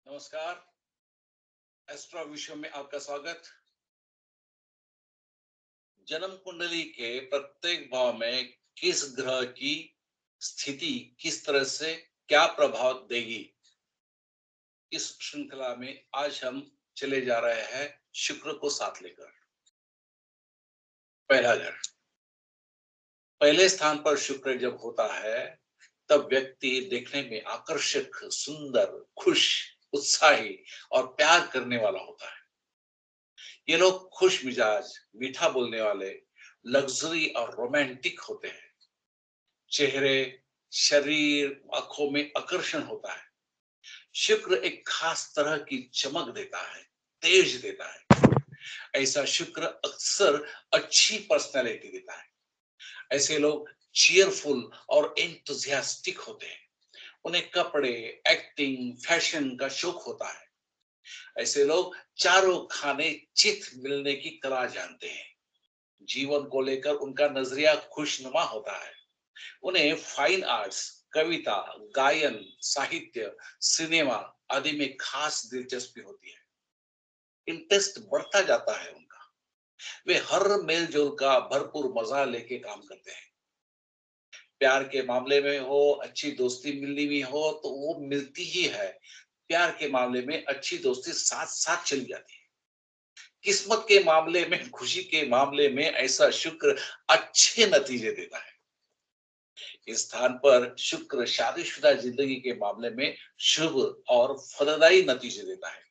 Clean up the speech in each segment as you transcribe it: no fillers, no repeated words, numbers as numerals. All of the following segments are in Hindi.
नमस्कार। एस्ट्रो विश्व में आपका स्वागत। जन्म कुंडली के प्रत्येक भाव में किस ग्रह की स्थिति किस तरह से क्या प्रभाव देगी, इस श्रृंखला में आज हम चले जा रहे हैं शुक्र को साथ लेकर। पहला घर, पहले स्थान पर शुक्र जब होता है तब व्यक्ति देखने में आकर्षक, सुंदर, खुश, उत्साही और प्यार करने वाला होता है। ये लोग खुश मिजाज, मीठा बोलने वाले, लग्जरी और रोमांटिक होते हैं। चेहरे, शरीर, आंखों में आकर्षण होता है। शुक्र एक खास तरह की चमक देता है, तेज देता है। ऐसा शुक्र अक्सर अच्छी पर्सनालिटी देता है। ऐसे लोग चीयरफुल और एंथुसियास्टिक होते हैं। उन्हें कपड़े, एक्टिंग, फैशन का शौक होता है। ऐसे लोग चारों खाने चित मिलने की कला जानते हैं। जीवन को लेकर उनका नजरिया खुशनुमा होता है। उन्हें फाइन आर्ट्स, कविता, गायन, साहित्य, सिनेमा आदि में खास दिलचस्पी होती है। इंटरेस्ट बढ़ता जाता है उनका। वे हर मेलजोल का भरपूर मजा लेके काम करते हैं। प्यार के मामले में हो, अच्छी दोस्ती मिलनी भी हो तो वो मिलती ही है। प्यार के मामले में अच्छी दोस्ती साथ साथ चली जाती है। किस्मत के मामले में, खुशी के मामले में ऐसा शुक्र अच्छे नतीजे देता है। इस स्थान पर शुक्र शादीशुदा जिंदगी के मामले में शुभ और फलदायी नतीजे देता है।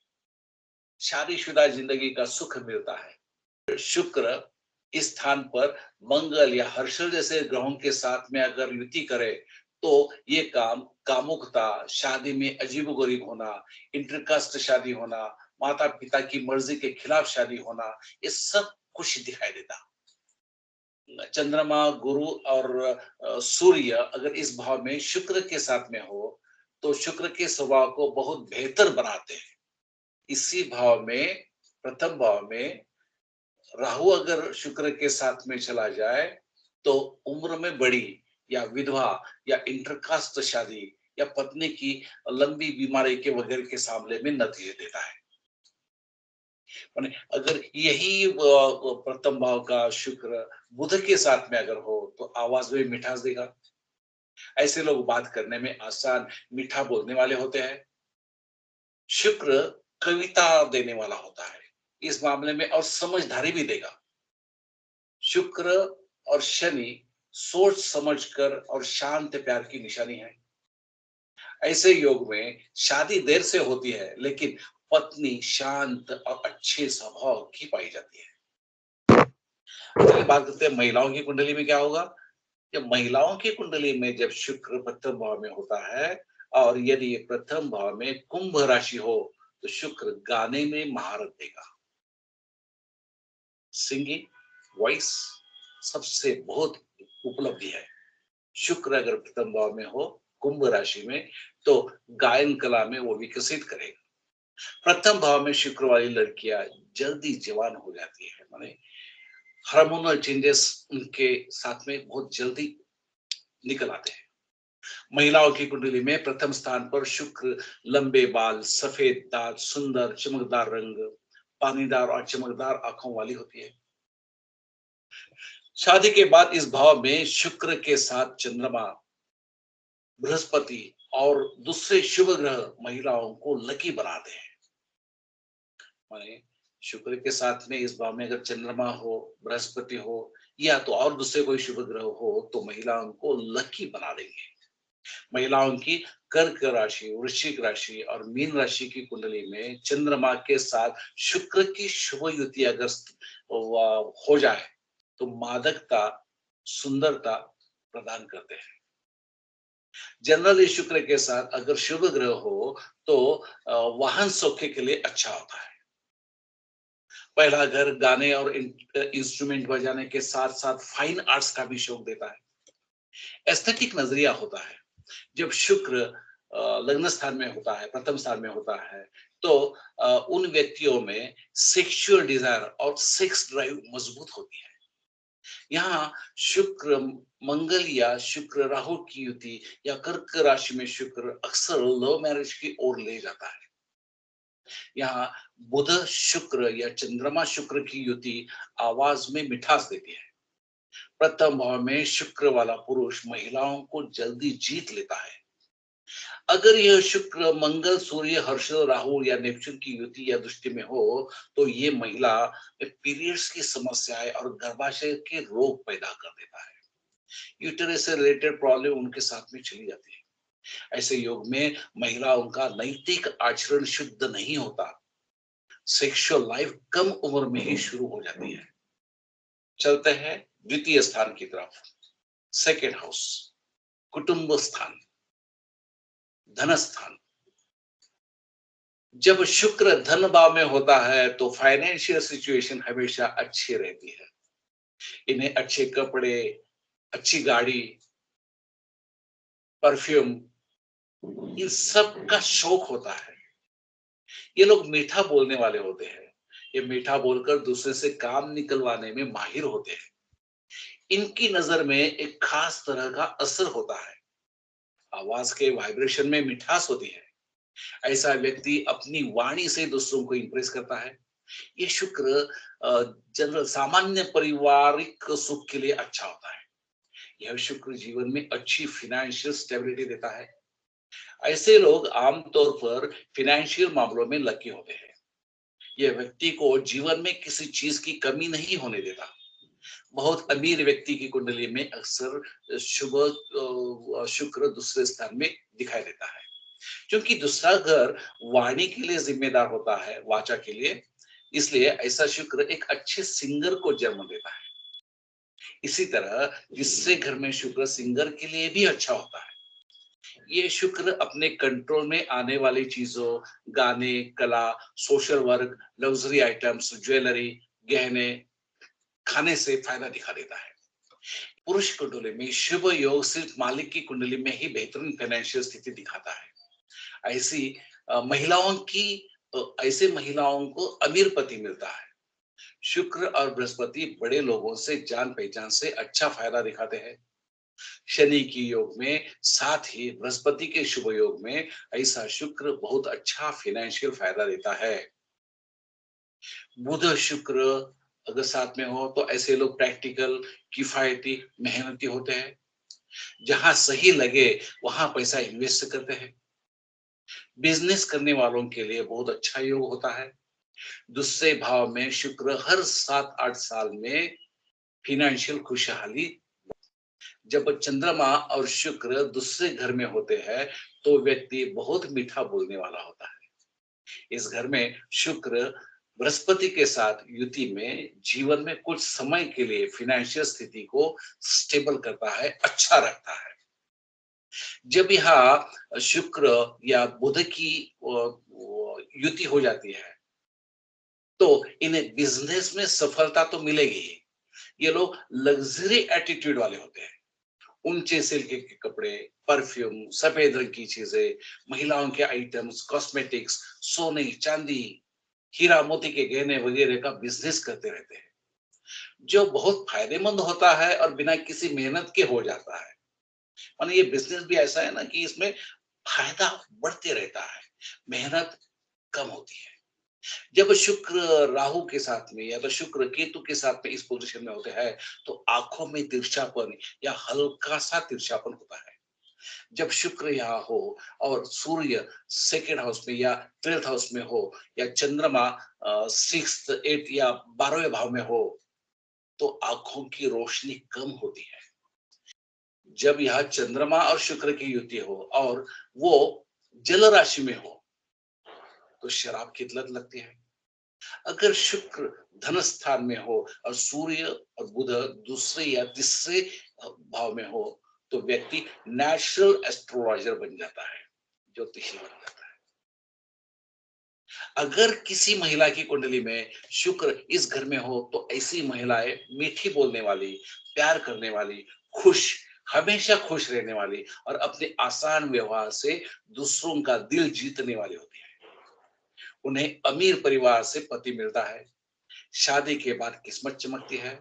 शादीशुदा जिंदगी का सुख मिलता है। शुक्र इस स्थान पर मंगल या हर्षल जैसे ग्रहों के साथ में अगर युति करे तो ये काम कामुकता, शादी में अजीबोगरीब होना, इंटरकास्ट शादी होना, माता पिता की मर्जी के खिलाफ शादी होना, ये सब कुछ दिखाई देता। चंद्रमा, गुरु और सूर्य अगर इस भाव में शुक्र के साथ में हो तो शुक्र के स्वभाव को बहुत बेहतर बनाते हैं। इसी भाव में, प्रथम भाव में राहु अगर शुक्र के साथ में चला जाए तो उम्र में बड़ी या विधवा या इंटरकास्ट शादी या पत्नी की लंबी बीमारी के वगैरह के सामने में नतीजे देता है। माने अगर यही प्रथम भाव का शुक्र बुध के साथ में अगर हो तो आवाज में मिठास देगा। ऐसे लोग बात करने में आसान, मीठा बोलने वाले होते हैं। शुक्र कविता देने वाला होता है इस मामले में, और समझदारी भी देगा। शुक्र और शनि सोच समझकर और शांत प्यार की निशानी है। ऐसे योग में शादी देर से होती है लेकिन पत्नी शांत और अच्छे स्वभाव की पाई जाती है। चलिए बात करते हैं महिलाओं की कुंडली में क्या होगा। जब महिलाओं की कुंडली में जब शुक्र प्रथम भाव में होता है और यदि ये प्रथम भाव में कुंभ राशि हो तो शुक्र गाने में महारत देगा। सिंगिंग, वॉइस सबसे बहुत उपलब्धि है। शुक्र अगर प्रथम भाव में हो कुंभ राशि में तो गायन कला में वो विकसित करेगा। प्रथम भाव में शुक्र वाली लड़कियां जल्दी जवान हो जाती है, माने हार्मोनल चेंजेस उनके साथ में बहुत जल्दी निकल आते हैं। महिलाओं की कुंडली में प्रथम स्थान पर शुक्र लंबे बाल, सफेद दांत, सुंदर चमकदार रंग, पानीदार और चमकदार आंखों वाली होती है। शादी के बाद इस भाव में शुक्र के साथ चंद्रमा, बृहस्पति और दूसरे शुभ ग्रह महिलाओं को लकी बनाते हैं। माने शुक्र के साथ में इस भाव में अगर चंद्रमा हो, बृहस्पति हो या तो और दूसरे कोई शुभ ग्रह हो तो महिलाओं को लकी बना देंगे। महिलाओं की कर्क राशि, वृश्चिक राशि और मीन राशि की कुंडली में चंद्रमा के साथ शुक्र की शुभ युति अगर हो जाए तो मादकता, सुंदरता प्रदान करते हैं। जनरली शुक्र के साथ अगर शुभ ग्रह हो तो वाहन सौख्य के लिए अच्छा होता है। पहला घर गाने और इंस्ट्रूमेंट बजाने के साथ साथ फाइन आर्ट्स का भी शौक देता है। एस्थेटिक नजरिया होता है। जब शुक्र लग्न स्थान में होता है, प्रथम स्थान में होता है तो उन व्यक्तियों में सेक्सुअल डिजायर और सेक्स ड्राइव मजबूत होती है। यहाँ शुक्र मंगल या शुक्र राहु की युति या कर्क राशि में शुक्र अक्सर लव मैरिज की ओर ले जाता है। यहाँ बुध शुक्र या चंद्रमा शुक्र की युति आवाज में मिठास देती है। प्रथम भाव में शुक्र वाला पुरुष महिलाओं को जल्दी जीत लेता है। अगर यह शुक्र मंगल सूर्य हर्षद राहु या नेपच्यून की युति या दृष्टि में हो तो ये महिला में पीरियड्स की समस्याएं और गर्भाशय के रोग पैदा कर देता है। यूटेरस से रिलेटेड प्रॉब्लम उनके साथ में चली जाती है। ऐसे योग में महिलाओं का नैतिक आचरण शुद्ध नहीं होता। सेक्सुअल लाइफ कम उम्र में ही शुरू हो जाती है। चलते हैं द्वितीय स्थान की तरफ। सेकेंड हाउस, कुटुंब स्थान, धन स्थान। जब शुक्र धन भाव में होता है तो फाइनेंशियल सिचुएशन हमेशा अच्छी रहती है। इन्हें अच्छे कपड़े, अच्छी गाड़ी, परफ्यूम, इन सब का शौक होता है। ये लोग मीठा बोलने वाले होते हैं। ये मीठा बोलकर दूसरे से काम निकलवाने में माहिर होते हैं। इनकी नजर में एक खास तरह का असर होता है। आवाज के वाइब्रेशन में मिठास होती है। ऐसा व्यक्ति अपनी वाणी से दूसरों को इंप्रेस करता है। ये शुक्र जनरल सामान्य पारिवारिक सुख के लिए अच्छा होता है। यह शुक्र जीवन में अच्छी फिनेंशियल स्टेबिलिटी देता है। ऐसे लोग आमतौर पर फिनेंशियल मामलों में लकी होते हैं। यह व्यक्ति को जीवन में किसी चीज की कमी नहीं होने देता। बहुत अमीर व्यक्ति की कुंडली में अक्सर शुभ शुक्र दूसरे स्थान में दिखाई देता है, क्योंकि दूसरा घर वाणी के लिए जिम्मेदार होता है, वाचा के लिए। इसलिए ऐसा शुक्र एक अच्छे सिंगर को जन्म देता है। इसी तरह जिससे घर में शुक्र सिंगर के लिए भी अच्छा होता है। ये शुक्र अपने कंट्रोल में आने वाली चीजों, गाने, कला, social work, luxury items, jewellery, गहने, खाने से फायदा दिखा देता है। पुरुष कुंडली में शुभ योग सिर्फ मालिक की कुंडली में ही बेहतरीन फाइनेंशियल स्थिति दिखाता है। ऐसी महिलाओं की ऐसे महिलाओं को अमीर पति मिलता है। शुक्र और बृहस्पति बड़े लोगों से जान पहचान से अच्छा फायदा दिखाते हैं। शनि की योग में साथ ही बृहस्पति के शुभ योग में ऐसा शुक्र बहुत अच्छा फाइनेंशियल फायदा देता है। बुध शुक्र अगर साथ में हो तो ऐसे लोग प्रैक्टिकल, किफायती, मेहनती होते हैं। जहां सही लगे वहां पैसा इन्वेस्ट करते हैं। बिजनेस करने वालों के लिए बहुत अच्छा योग होता है। दूसरे भाव में शुक्र हर 7-8 साल में फिनेंशियल खुशहाली। जब चंद्रमा और शुक्र दूसरे घर में होते हैं तो व्यक्ति बहुत मीठा बोलने वाला होता है। इस घर में शुक्र बृहस्पति के साथ युति में जीवन में कुछ समय के लिए फिनेंशियल स्थिति को स्टेबल करता है, अच्छा रखता है। जब यहाँ शुक्र या बुध की युति हो जाती है तो इन्हें बिजनेस में सफलता तो मिलेगी ही। ये लोग लग्जरी एटीट्यूड वाले होते हैं। ऊंचे सिल्क के कपड़े, परफ्यूम, सफेद रंग की चीजें, महिलाओं के आइटम्स, कॉस्मेटिक्स, सोने चांदी, हीरा मोती के गहने वगैरह का बिजनेस करते रहते हैं, जो बहुत फायदेमंद होता है और बिना किसी मेहनत के हो जाता है। माने ये बिजनेस भी ऐसा है ना कि इसमें फायदा बढ़ते रहता है, मेहनत कम होती है। जब शुक्र राहु के साथ में या तो शुक्र केतु के साथ में इस पोजीशन में होते हैं तो आंखों में तिरछापन या हल्का सा तिरछापन होता है। जब शुक्र यहाँ हो और सूर्य सेकेंड हाउस में या 12th हाउस में हो या चंद्रमा 6th 8th या 12वें भाव में हो तो आंखों की रोशनी कम होती है। जब यह चंद्रमा और शुक्र की युति हो और वो जल राशि में हो तो शराब की लत लगती है। अगर शुक्र धन स्थान में हो और सूर्य और बुध दूसरे या तीसरे भाव में हो तो व्यक्ति नेचुरल एस्ट्रोलॉजर बन जाता है, ज्योतिषी बन जाता है। अगर किसी महिला की कुंडली में शुक्र इस घर में हो तो ऐसी महिलाएं मीठी बोलने वाली, प्यार करने वाली, खुश, हमेशा खुश रहने वाली और अपने आसान व्यवहार से दूसरों का दिल जीतने वाली होती है। उन्हें अमीर परिवार से पति मिलता है। शादी के बाद किस्मत चमकती है।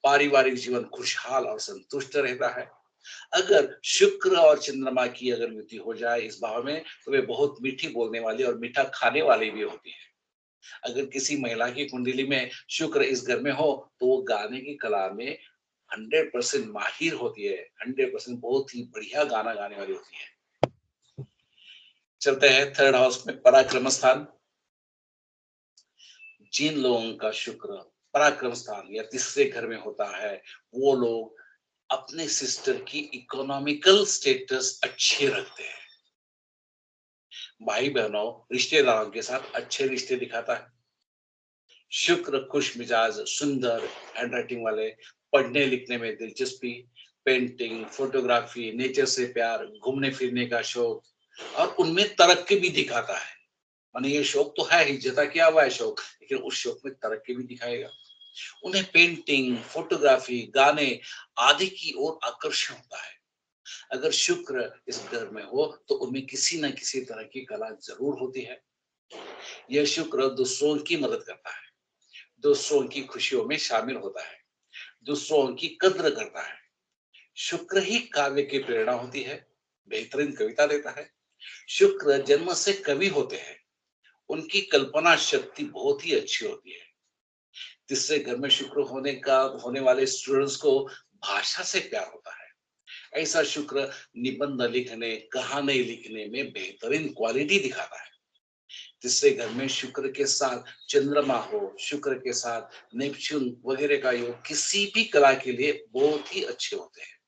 पारिवारिक जीवन खुशहाल और संतुष्ट रहता है। अगर शुक्र और चंद्रमा की अगर युति हो जाए इस भाव में, तो वे बहुत मीठी बोलने वाली और मीठा खाने वाली भी होती है। अगर किसी महिला की कुंडली में शुक्र इस घर में हो, तो वो गाने की कला में 100% माहिर होती है, 100% बहुत ही बढ़िया गाना गाने वाली होती है। चलते हैं थर्ड हाउस में, पराक्रम स्थान। जिन लोगों का शुक्र पराक्रम स्थान या तीसरे घर में होता है, वो लोग अपने सिस्टर की इकोनॉमिकल स्टेटस अच्छी रखते हैं। भाई बहनों, रिश्तेदारों के साथ अच्छे रिश्ते दिखाता है। शुक्र खुश मिजाज, सुंदर हैंडराइटिंग वाले, पढ़ने लिखने में दिलचस्पी, पेंटिंग, फोटोग्राफी, नेचर से प्यार, घूमने फिरने का शौक, और उनमें तरक्की भी दिखाता है। माने ये शौक तो है ही, जता किया हुआ है शौक, लेकिन उस शौक में तरक्की भी दिखाएगा। उन्हें पेंटिंग, फोटोग्राफी, गाने आदि की ओर आकर्षण होता है। अगर शुक्र इस घर में हो, तो उनमें किसी न किसी तरह की कला जरूर होती है। यह शुक्र दूसरों की मदद करता है, दूसरों की खुशियों में शामिल होता है, दूसरों की कद्र करता है। शुक्र ही काव्य की प्रेरणा होती है, बेहतरीन कविता देता है। शुक्र जन्म से कवि होते हैं, उनकी कल्पना शक्ति बहुत ही अच्छी होती है। जिससे घर में शुक्र होने वाले स्टूडेंट्स को भाषा से प्यार होता है। ऐसा शुक्र निबंध लिखने, कहानी लिखने में बेहतरीन क्वालिटी दिखाता है। जिससे घर में शुक्र के साथ चंद्रमा हो, शुक्र के साथ नेपच्यून वगैरह का योग किसी भी कला के लिए बहुत ही अच्छे होते हैं।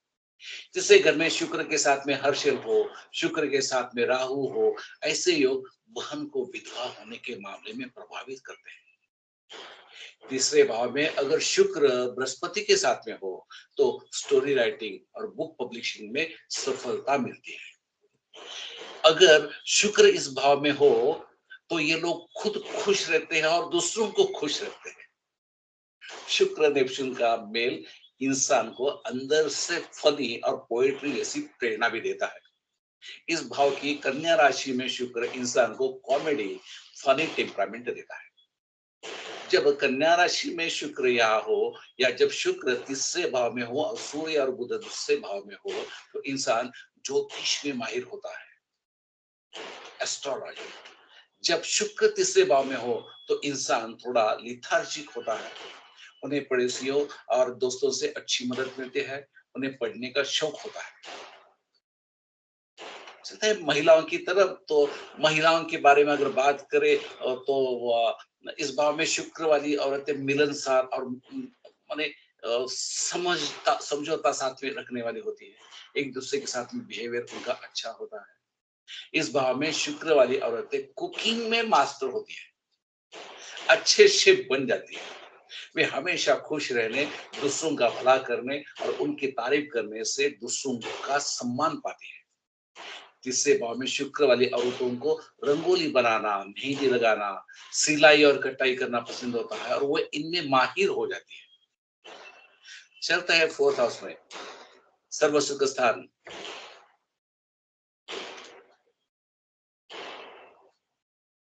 जिससे घर में शुक्र के साथ में हर्षल हो, शुक्र के साथ में राहु हो, ऐसे योग बहन को विधवा होने के मामले में प्रभावित करते हैं। तीसरे भाव में अगर शुक्र बृहस्पति के साथ में हो, तो स्टोरी राइटिंग और बुक पब्लिशिंग में सफलता मिलती है। अगर शुक्र इस भाव में हो, तो ये लोग खुद खुश रहते हैं और दूसरों को खुश रखते हैं। शुक्र नेपच्यून का मेल इंसान को अंदर से फनी और पोएट्री जैसी प्रेरणा भी देता है। इस भाव की कन्या राशि में शुक्र इंसान को कॉमेडी, फनी टेम्परामेंट देता है। जब कन्या राशि में शुक्र यहाँ हो, या जब शुक्र तीसरे भाव में हो और सूर्य और बुध दूसरे भाव में हो, तो इंसान ज्योतिष में माहिर होता है, एस्ट्रोलॉजी। जब शुक्र तीसरे भाव में हो, तो इंसान थोड़ा लिथार्जिक होता है, उन्हें पड़ोसियों और दोस्तों से अच्छी मदद मिलती है, उन्हें पढ़ने का शौक होता है। चलते हैं महिलाओं की तरफ। तो महिलाओं के बारे में अगर बात करें, तो इस भाव में शुक्र वाली औरतें मिलनसार और माने समझता समझौता साथ में रखने वाली होती है। एक दूसरे के साथ में बिहेवियर उनका अच्छा होता है। इस भाव में शुक्र वाली औरतें कुकिंग में मास्टर होती है, अच्छे शेफ बन जाती है। वे हमेशा खुश रहने, दूसरों का भला करने और उनकी तारीफ करने से दूसरों का सम्मान पाती है। तीसरे भाव में शुक्र वाली औरतों को रंगोली बनाना, मेहंदी लगाना, सिलाई और कटाई करना पसंद होता है और वो इनमें माहिर हो जाती है। चलता है फोर्थ हाउस में, सर्व सुख स्थान।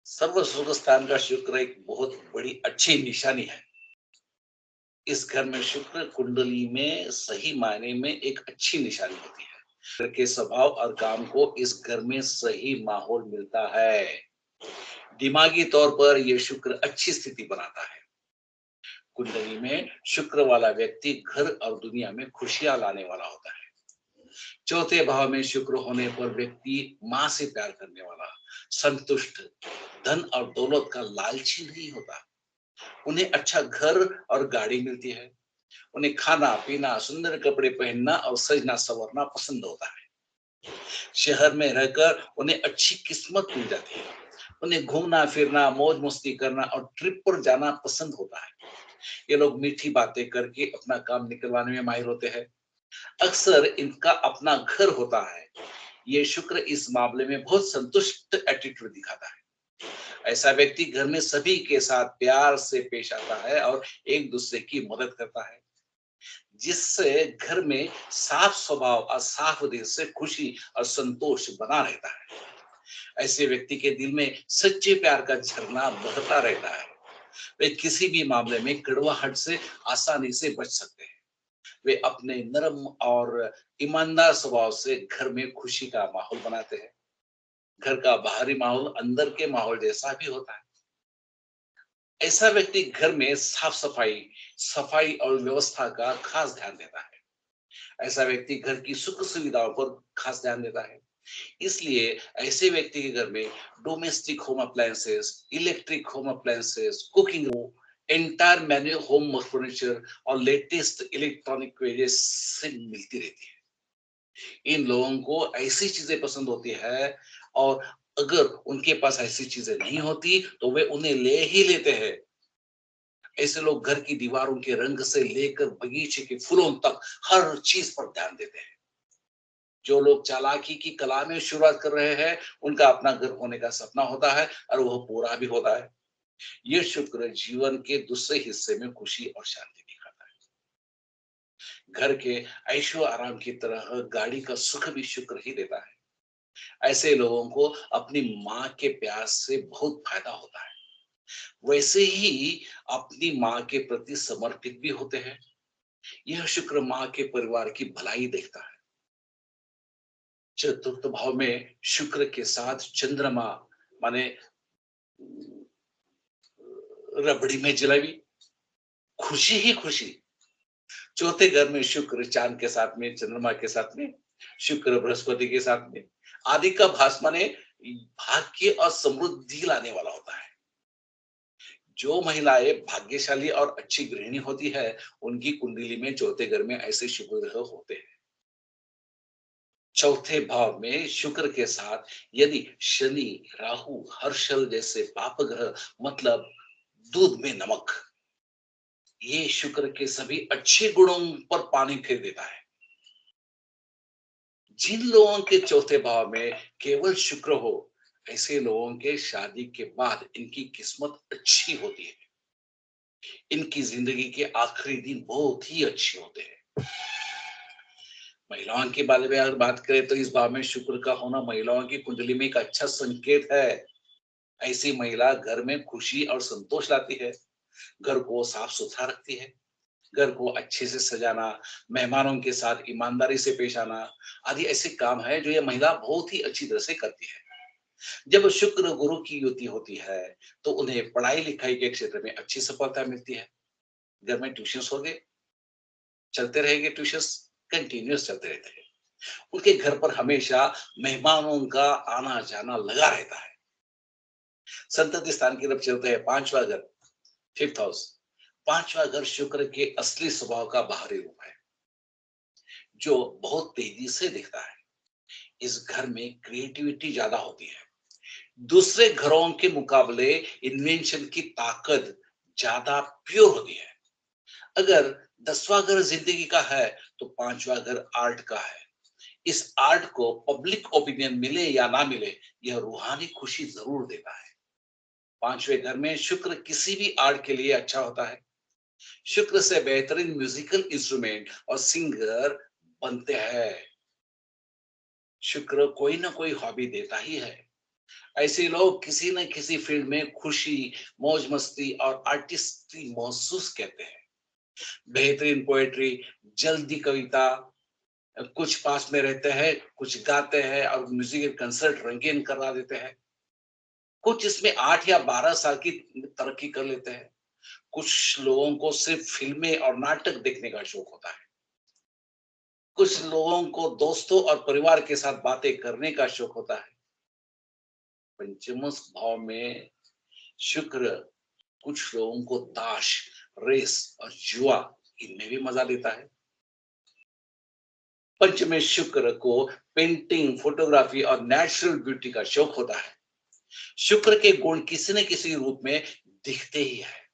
सर्व सुख स्थान का शुक्र एक बहुत बड़ी अच्छी निशानी है। इस घर में शुक्र कुंडली में सही मायने में एक अच्छी निशानी होती है। शुक्र के स्वभाव और काम को इस घर में सही माहौल मिलता है। दिमागी तौर पर यह शुक्र अच्छी स्थिति बनाता है। कुंडली में शुक्र वाला व्यक्ति घर और दुनिया में खुशियां लाने वाला होता है। चौथे भाव में शुक्र होने पर व्यक्ति मां से प्यार करने वाला, संतुष्ट, धन और दौलत का लालची नहीं होता। उन्हें अच्छा घर और गाड़ी मिलती है। उन्हें खाना पीना, सुंदर कपड़े पहनना और सजना संवरना पसंद होता है। शहर में रहकर उन्हें अच्छी किस्मत मिल जाती है। उन्हें घूमना फिरना, मौज मस्ती करना और ट्रिप पर जाना पसंद होता है। ये लोग मीठी बातें करके अपना काम निकलवाने में माहिर होते हैं। अक्सर इनका अपना घर होता है। ये शुक्र इस मामले में बहुत संतुष्ट एटीट्यूड दिखाता है। ऐसा व्यक्ति घर में सभी के साथ प्यार से पेश आता है और एक दूसरे की मदद करता है, जिससे घर में साफ स्वभाव और साफ दिल से खुशी और संतोष बना रहता है। ऐसे व्यक्ति के दिल में सच्चे प्यार का झरना बहता रहता है। वे किसी भी मामले में कड़वाहट से आसानी से बच सकते हैं। वे अपने नरम और ईमानदार स्वभाव से घर में खुशी का माहौल बनाते हैं। घर का बाहरी माहौल अंदर के माहौल जैसा भी होता है। ऐसा व्यक्ति घर में साफ-सफाई, सफाई और व्यवस्था का खास ध्यान देता है। ऐसा व्यक्ति घर की सुख-सुविधाओं पर खास ध्यान देता है। इसलिए ऐसे व्यक्ति के घर में domestic home appliances, electric home appliances, cooking entire menu home furniture और लेटेस्ट इलेक्ट्रॉनिक वेजेस से मिलती रहती है। इन लोगों को ऐसी चीजें पसंद होती है और अगर उनके पास ऐसी चीजें नहीं होती तो वे उन्हें ले ही लेते हैं। ऐसे लोग घर की दीवारों के रंग से लेकर बगीचे के फूलों तक हर चीज पर ध्यान देते हैं। जो लोग चालाकी की कला में शुरुआत कर रहे हैं, उनका अपना घर होने का सपना होता है और वह पूरा भी होता है। ये शुक्र जीवन के दूसरे हिस्से में खुशी और शांति दिखाता है। घर के ऐशो आराम की तरह गाड़ी का सुख भी शुक्र ही देता है। ऐसे लोगों को अपनी माँ के प्यार से बहुत फायदा होता है। वैसे ही अपनी माँ के प्रति समर्पित भी होते हैं। यह शुक्र माँ के परिवार की भलाई देखता है। चतुर्थ भाव में शुक्र के साथ चंद्रमा माने रबड़ी में जलेबी, खुशी ही खुशी। चौथे घर में शुक्र चांद के साथ में, चंद्रमा के साथ में, शुक्र बृहस्पति के साथ में, आदि का भास माने भाग्य और समृद्धि लाने वाला होता है। जो महिलाएं भाग्यशाली और अच्छी गृहिणी होती है, उनकी कुंडली में चौथे घर में ऐसे शुभ ग्रह होते हैं। चौथे भाव में शुक्र के साथ यदि शनि, राहु, हर्षल जैसे पाप ग्रह मतलब दूध में नमक, ये शुक्र के सभी अच्छे गुणों पर पानी फेर देता है। जिन लोगों के चौथे भाव में केवल शुक्र हो, ऐसे लोगों के शादी के बाद इनकी किस्मत अच्छी होती है। इनकी जिंदगी के आखिरी दिन बहुत ही अच्छे होते हैं। महिलाओं के बारे में अगर बात करें तो इस भाव में शुक्र का होना महिलाओं की कुंडली में एक अच्छा संकेत है। ऐसी महिला घर में खुशी और संतोष लाती है, घर को साफ सुथरा रखती है, घर को अच्छे से सजाना, मेहमानों के साथ ईमानदारी से पेश आना आदि ऐसे काम है जो ये महिला बहुत ही अच्छी तरह से करती है। जब शुक्र गुरु की युति होती है तो उन्हें पढ़ाई लिखाई के क्षेत्र में अच्छी सफलता मिलती है। घर में ट्यूशन हो गए, चलते रहेंगे, ट्यूशन कंटिन्यूस चलते रहते हैं। उनके घर पर हमेशा मेहमानों का आना जाना लगा रहता है। संतति स्थान की तरफ चलते हैं, पांचवा घर, फिफ्थ हाउस। पांचवा घर शुक्र के असली स्वभाव का बाहरी रूप है, जो बहुत तेजी से दिखता है। इस घर में क्रिएटिविटी ज्यादा होती है। दूसरे घरों के मुकाबले इन्वेंशन की ताकत ज्यादा प्योर होती है। अगर 10वां घर जिंदगी का है तो 5वां घर आर्ट का है। इस आर्ट को पब्लिक ओपिनियन मिले या ना मिले, यह रूहानी खुशी जरूर देता है। 5वें घर में शुक्र किसी भी आर्ट के लिए अच्छा होता है। शुक्र से बेहतरीन म्यूजिकल इंस्ट्रूमेंट और सिंगर बनते हैं। शुक्र कोई ना कोई हॉबी देता ही है। ऐसे लोग किसी न किसी फील्ड में खुशी, मौज मस्ती और आर्टिस्टी महसूस करते हैं। बेहतरीन पोएट्री, जल्दी कविता, कुछ पास में रहते हैं, कुछ गाते हैं और म्यूजिकल कंसर्ट रंगीन करा देते हैं। कुछ इसमें 8 या 12 साल की तरक्की कर लेते हैं। कुछ लोगों को सिर्फ फिल्में और नाटक देखने का शौक होता है। कुछ लोगों को दोस्तों और परिवार के साथ बातें करने का शौक होता है। पंचम भाव में शुक्र कुछ लोगों को ताश, रेस और जुआ, इनमें भी मजा देता है। पंचमें शुक्र को पेंटिंग, फोटोग्राफी और नेचुरल ब्यूटी का शौक होता है। शुक्र के गुण किसी न किसी रूप में दिखते ही है।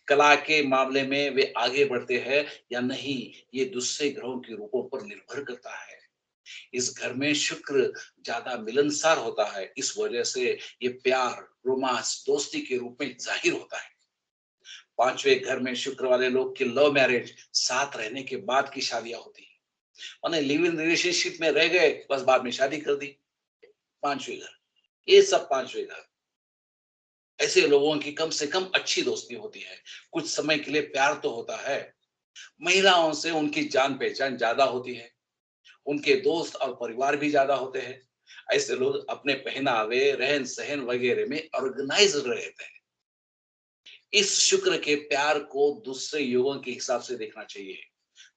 कला के मामले में वे आगे बढ़ते हैं या नहीं, ये दूसरे ग्रहों के रूपों पर निर्भर करता है। इस घर में शुक्र ज्यादा मिलनसार होता है, इस वजह से ये प्यार, रोमांस, दोस्ती के रूप में जाहिर होता है। 5वें घर में शुक्र वाले लोग की लव मैरिज, साथ रहने के बाद की शादियां होती है। माने लिव इन रिलेशनशिप में रह गए, बस बाद में शादी कर दी। 5वें घर, ये सब 5वें घर। ऐसे लोगों की कम से कम अच्छी दोस्ती होती है। कुछ समय के लिए प्यार तो होता है। महिलाओं से उनकी जान पहचान ज्यादा होती है, उनके दोस्त और परिवार भी ज्यादा होते हैं। ऐसे लोग अपने पहनावे, रहन सहन वगैरह में ऑर्गेनाइज रहते हैं। इस शुक्र के प्यार को दूसरे युगों के हिसाब से देखना चाहिए।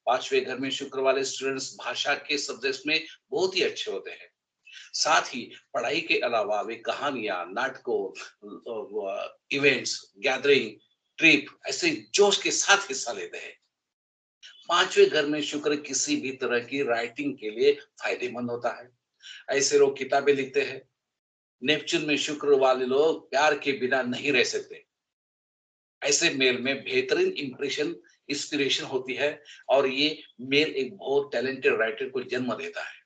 पांचवें घर में शुक्र वाले स्टूडेंट्स भाषा के सब्जेक्ट्स में बहुत ही अच्छे होते हैं। साथ ही पढ़ाई के अलावा वे कहानियां, नाटकों, इवेंट्स, गैदरिंग, ट्रिप ऐसे जोश के साथ हिस्सा लेते हैं। पांचवें घर में शुक्र किसी भी तरह की राइटिंग के लिए फायदेमंद होता है। ऐसे लोग किताबें लिखते हैं। नेपच्यून में शुक्र वाले लोग प्यार के बिना नहीं रह सकते। ऐसे मेल में बेहतरीन इंप्रेशन, इंस्पिरेशन होती है और ये मेल एक बहुत टैलेंटेड राइटर को जन्म देता है।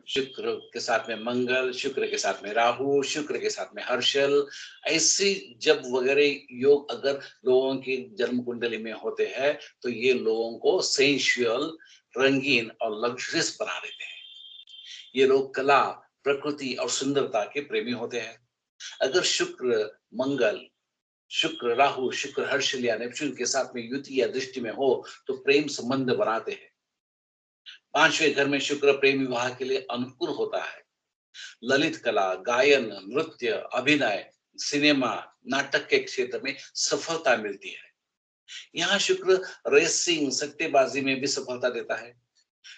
शुक्र के साथ में मंगल, शुक्र के साथ में राहु, शुक्र के साथ में हर्षल, ऐसी जब वगैरह योग अगर लोगों की जन्म कुंडली में होते हैं तो ये लोगों को सेंसुअल, रंगीन और लग्जरियस बना देते हैं। ये लोग कला, प्रकृति और सुंदरता के प्रेमी होते हैं। अगर शुक्र, मंगल, शुक्र राहु, शुक्र हर्षल या नेपच्यून के साथ में युति या दृष्टि में हो तो प्रेम संबंध बनाते हैं। पांचवें घर में शुक्र प्रेम विवाह के लिए अनुकूल होता है। ललित कला, गायन, नृत्य, अभिनय, सिनेमा, नाटक के क्षेत्र में सफलता मिलती है। यहाँ शुक्र रेसिंग, सट्टेबाजी में भी सफलता देता है।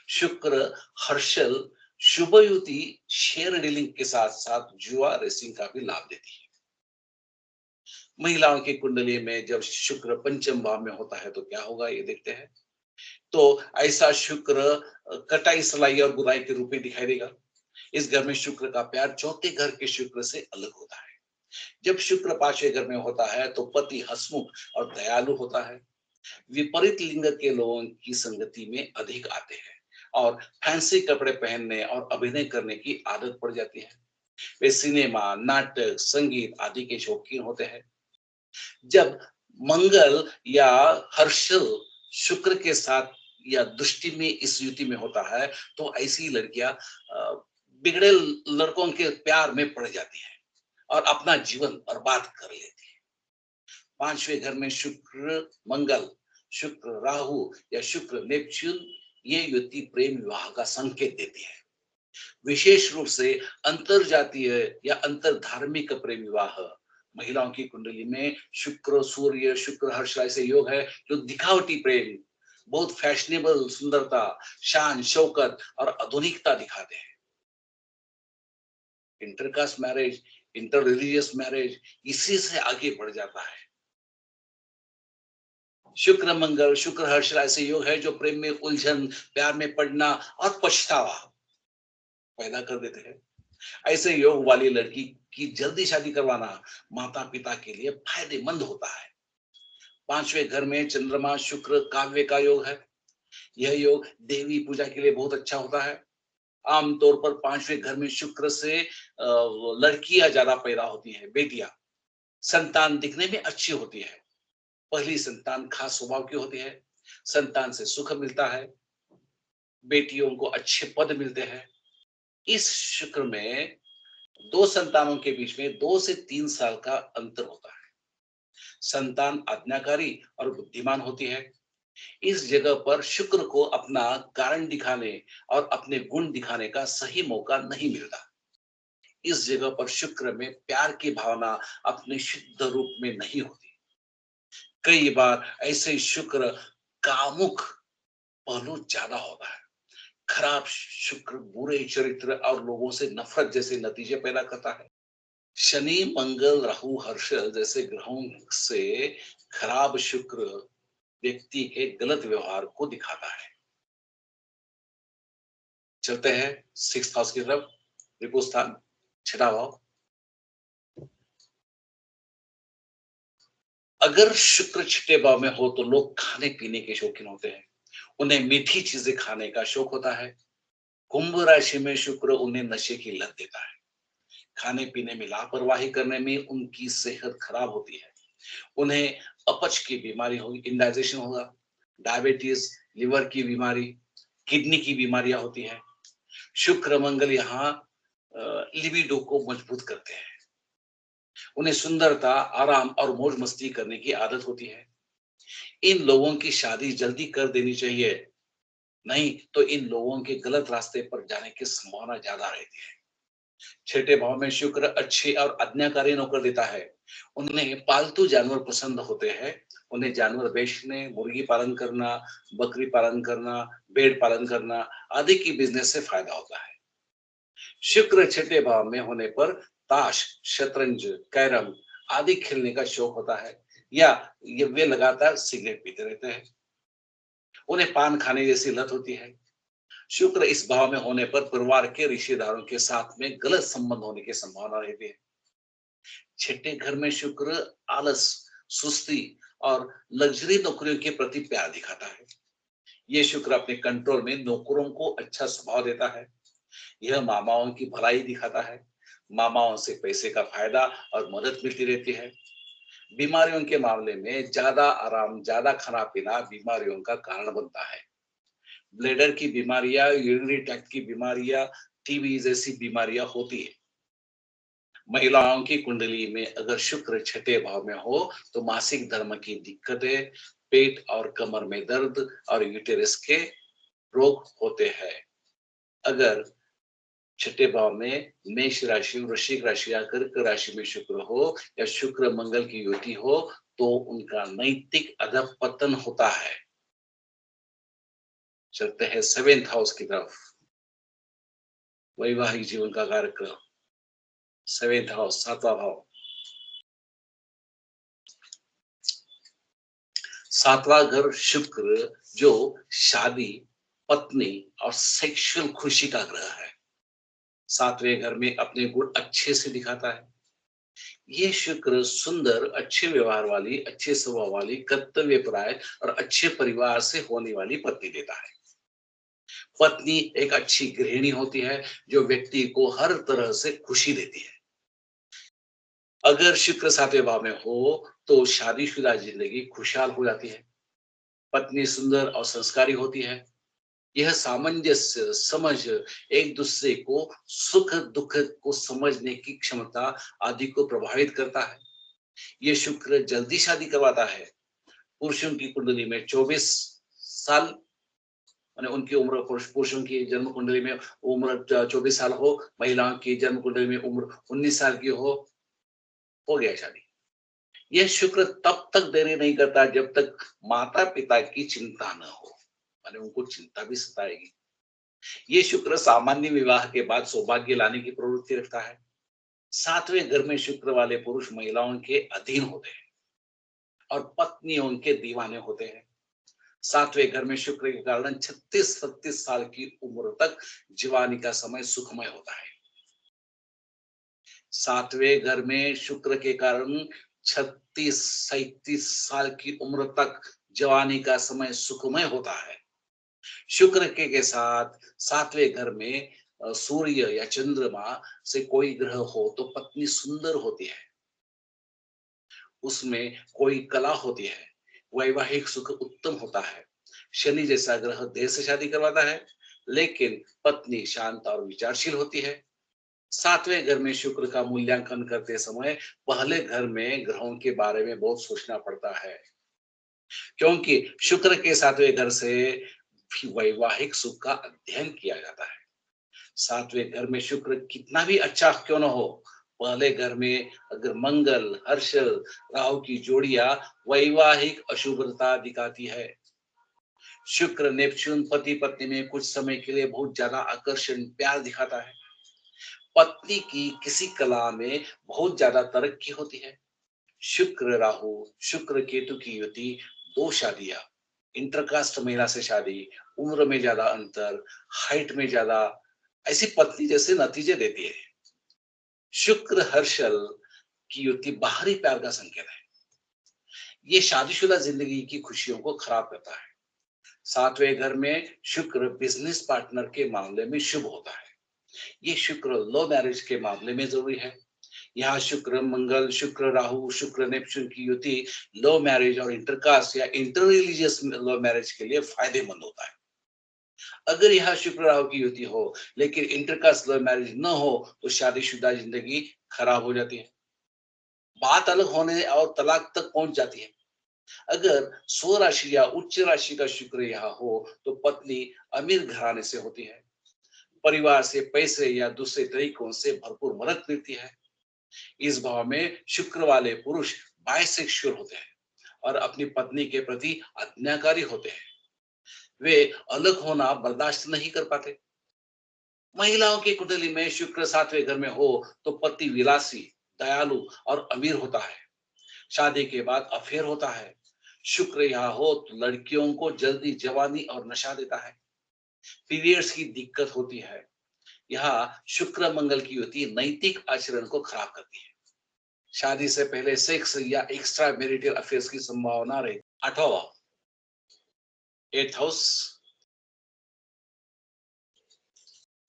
शुक्र हर्षल शुभ युति शेयर डीलिंग के साथ साथ जुआ रेसिंग का भी लाभ देती है। महिलाओं की कुंडली में जब शुक्र पंचम भाव में होता है तो क्या होगा ये देखते हैं। तो ऐसा शुक्र कटाई, सलाई और बुराई के रूप में दिखाई देगा। इस घर में शुक्र का प्यार चौथे घर के शुक्र से अलग होता है। जब शुक्र पांचवें घर में होता है तो पति हंसमुख और दयालु होता है। विपरीत लिंग के लोगों की संगति में अधिक आते हैं और फैंसी कपड़े पहनने और अभिनय करने की आदत पड़ जाती है। वे सिनेमा, नाटक, संगीत आदि के शौकीन होते हैं। जब मंगल या हर्षल शुक्र के साथ या दृष्टि में इस युति में होता है तो ऐसी लड़कियां बिगड़े लड़कों के प्यार में पड़ जाती है और अपना जीवन बर्बाद कर लेती है। पांचवें घर में शुक्र मंगल, शुक्र राहु या शुक्र नेपच्यून, ये युति प्रेम विवाह का संकेत देती है। विशेष रूप से अंतर जातीय या अंतर धार्मिक प्रेम विवाह महिलाओं की कुंडली में शुक्र सूर्य, शुक्र हर्ष ऐसे योग है जो दिखावटी प्रेम, बहुत फैशनेबल सुंदरता, शान शौकत और आधुनिकता दिखाते हैं। Intercaste marriage, inter religious marriage इसी से आगे बढ़ जाता है। शुक्र मंगल, शुक्र हर्ष ऐसे योग है जो प्रेम में उलझन, प्यार में पड़ना और पछतावा पैदा कर देते हैं। ऐसे योग वाली लड़की की जल्दी शादी करवाना माता पिता के लिए फायदेमंद होता है। पांचवें घर में चंद्रमा शुक्र काव्य का योग है। यह योग देवी पूजा के लिए बहुत अच्छा होता है। आमतौर पर पांचवें घर में शुक्र से लड़कियां ज्यादा पैदा होती हैं, बेटियां। संतान दिखने में अच्छी होती है। पहली संतान खास स्वभाव की होती है। संतान से सुख मिलता है। बेटियों को अच्छे पद मिलते हैं। इस शुक्र में दो संतानों के बीच में 2 से 3 साल का अंतर होता है। संतान आज्ञाकारी और बुद्धिमान होती है। इस जगह पर शुक्र को अपना कारण दिखाने और अपने गुण दिखाने का सही मौका नहीं मिलता। इस जगह पर शुक्र में प्यार की भावना अपने शुद्ध रूप में नहीं होती। कई बार ऐसे शुक्र कामुक पहलू ज्यादा होता है। खराब शुक्र बुरे चरित्र और लोगों से नफरत जैसे नतीजे पैदा करता है। शनि, मंगल, राहु, हर्षल जैसे ग्रहों से खराब शुक्र व्यक्ति के गलत व्यवहार को दिखाता है। चलते हैं सिक्स्थ हाउस की तरफ। रिपु स्थान, छठा भाव। अगर शुक्र छठे भाव में हो तो लोग खाने पीने के शौकीन होते हैं। उन्हें मीठी चीजें खाने का शौक होता है। कुंभ राशि में शुक्र उन्हें नशे की लत देता है। खाने पीने में लापरवाही करने में उनकी सेहत खराब होती है। उन्हें अपच की बीमारी होगी, इंडाइजेशन होगा, डायबिटीज, लिवर की बीमारी, किडनी की बीमारियां होती है। शुक्र मंगल यहाँ लिबिडो को मजबूत करते हैं। उन्हें सुंदरता, आराम और मौज मस्ती करने की आदत होती है। इन लोगों की शादी जल्दी कर देनी चाहिए, नहीं तो इन लोगों के गलत रास्ते पर जाने की संभावना ज्यादा रहती है। छठे भाव में शुक्र अच्छे और आज्ञाकारी नौकर देता है। उन्हें पालतू जानवर पसंद होते हैं। उन्हें जानवर बेचने, मुर्गी पालन करना, बकरी पालन करना, भेड़ पालन करना आदि की बिजनेस से फायदा होता है। शुक्र छठे भाव में होने पर ताश, शतरंज, कैरम आदि खेलने का शौक होता है, या ये वे लगातार सिगरेट पीते रहते हैं। उन्हें पान खाने जैसी लत होती है। शुक्र इस भाव में होने पर परिवार के रिश्तेदारों के साथ में गलत संबंध होने की संभावना रहती है। छठे घर में शुक्र आलस, सुस्ती और लग्जरी नौकरियों के प्रति प्यार दिखाता है। ये शुक्र अपने कंट्रोल में नौकरों को अच्छा स्वभाव देता है। यह मामाओं की भलाई दिखाता है। मामाओं से पैसे का फायदा और मदद मिलती रहती है। बीमारियों के मामले में ज्यादा आराम, ज्यादा खाना पीना बीमारियों का कारण बनता है। ब्लेडर की बीमारियां, यूरिनरी ट्रैक्ट की बीमारियां, टीबी जैसी बीमारियां होती है। महिलाओं की कुंडली में अगर शुक्र छठे भाव में हो तो मासिक धर्म की दिक्कतें, पेट और कमर में दर्द और यूटेरस के रोग होते हैं। अगर छठे भाव में मेष राशि, वृश्चिक राशि या कर्क राशि में शुक्र हो या शुक्र मंगल की युति हो तो उनका नैतिक अधपतन होता है। चलते हैं सेवेंथ हाउस की तरफ। वैवाहिक जीवन का कार्यक्रम, सेवेंथ हाउस, सातवां भाव। सातवां घर शुक्र जो शादी, पत्नी और सेक्सुअल खुशी का ग्रह है, सातवें घर में अपने गुण अच्छे से दिखाता है। ये शुक्र सुंदर, अच्छे व्यवहार वाली, अच्छे स्वभाव वाली, कर्तव्यपरायण और अच्छे परिवार से होने वाली पत्नी देता है। पत्नी एक अच्छी गृहिणी होती है जो व्यक्ति को हर तरह से खुशी देती है। अगर शुक्र सातवें भाव में हो तो शादीशुदा जिंदगी खुशहाल हो जाती है। पत्नी सुंदर और संस्कारी होती है। यह सामंजस्य, समझ, एक दूसरे को सुख दुख को समझने की क्षमता आदि को प्रभावित करता है। ये शुक्र जल्दी शादी करवाता है। पुरुषों की कुंडली में 24 साल, माने उनकी उम्र, पुरुषों की जन्म कुंडली में उम्र 24 साल हो, महिलाओं की जन्म कुंडली में उम्र 19 साल की हो गया शादी। यह शुक्र तब तक देरी नहीं करता जब तक माता पिता की चिंता न हो, माने उनको चिंता भी सताएगी। ये शुक्र सामान्य विवाह के बाद सौभाग्य लाने की प्रवृत्ति रखता है। सातवें घर में शुक्र वाले पुरुष महिलाओं के अधीन होते हैं और पत्नियों के दीवाने होते हैं। सातवें घर में शुक्र के कारण 36-37 साल की उम्र तक जवानी का समय सुखमय होता है। सातवें घर में शुक्र के कारण 36-37 साल की उम्र तक जवानी का समय सुखमय होता है। शुक्र के साथ सातवें घर में सूर्य या चंद्रमा से कोई ग्रह हो तो पत्नी सुंदर होती है, उसमें कोई कला होती है, वैवाहिक सुख उत्तम होता है। शनि जैसा ग्रह देर से शादी करवाता है, लेकिन पत्नी शांत और विचारशील होती है। सातवें घर में शुक्र का मूल्यांकन करते समय पहले घर में ग्रहों के बारे में बहुत सोचना पड़ता है, क्योंकि शुक्र के सातवें घर से भी वैवाहिक सुख का अध्ययन किया जाता है। सातवें घर में शुक्र कितना भी अच्छा क्यों न हो, पहले घर में अगर मंगल, हर्षल, राहु की जोड़ियां वैवाहिक अशुभता दिखाती है। शुक्र नेपच्यून पति पत्नी में कुछ समय के लिए बहुत ज्यादा आकर्षण, प्यार दिखाता है। पत्नी की किसी कला में बहुत ज्यादा तरक्की होती है। शुक्र राहु, शुक्र केतु की युति, दो शादियां, इंटरकास्ट महिला से शादी, उम्र में ज्यादा अंतर, हाइट में ज्यादा, ऐसी पत्नी जैसे नतीजे देती है। शुक्र हर्षल की युति बाहरी प्यार का संकेत है। ये शादीशुदा जिंदगी की खुशियों को खराब करता है। सातवें घर में शुक्र बिजनेस पार्टनर के मामले में शुभ होता है। ये शुक्र लो मैरिज के मामले में जरूरी है। यहाँ शुक्र मंगल, शुक्र राहु, शुक्र नेपच्यून की युति लो मैरिज और इंटरकास्ट या इंटर रिलीजियस लो मैरिज के लिए फायदेमंद होता है। अगर यहाँ शुक्र राहु की युति हो लेकिन इंटरकास्ट लव मैरिज न हो तो शादीशुदा जिंदगी खराब हो जाती है, बात अलग होने और तलाक तक पहुंच जाती है। अगर स्वराशि या उच्च राशि का शुक्र यहाँ हो तो पत्नी अमीर घराने से होती है, परिवार से पैसे या दूसरे तरीकों से भरपूर मदद मिलती है। इस भाव में शुक्र वाले पुरुष बायसेक्सुअल होते हैं और अपनी पत्नी के प्रति आज्ञाकारी होते हैं। वे अलग होना बर्दाश्त नहीं कर पाते। महिलाओं की कुंडली में शुक्र सातवें घर में हो तो पति विलासी, दयालु और अमीर होता है। शादी के बाद अफेयर होता है। शुक्र यहाँ हो तो लड़कियों को जल्दी जवानी और नशा देता है। पीरियड्स की दिक्कत होती है। यहाँ शुक्र मंगल की युति नैतिक आचरण को खराब करती है। शादी से पहले सेक्स या एक्स्ट्रा मैरिटल अफेयर्स की संभावना रहे। 8वां भाव, 8th हाउस।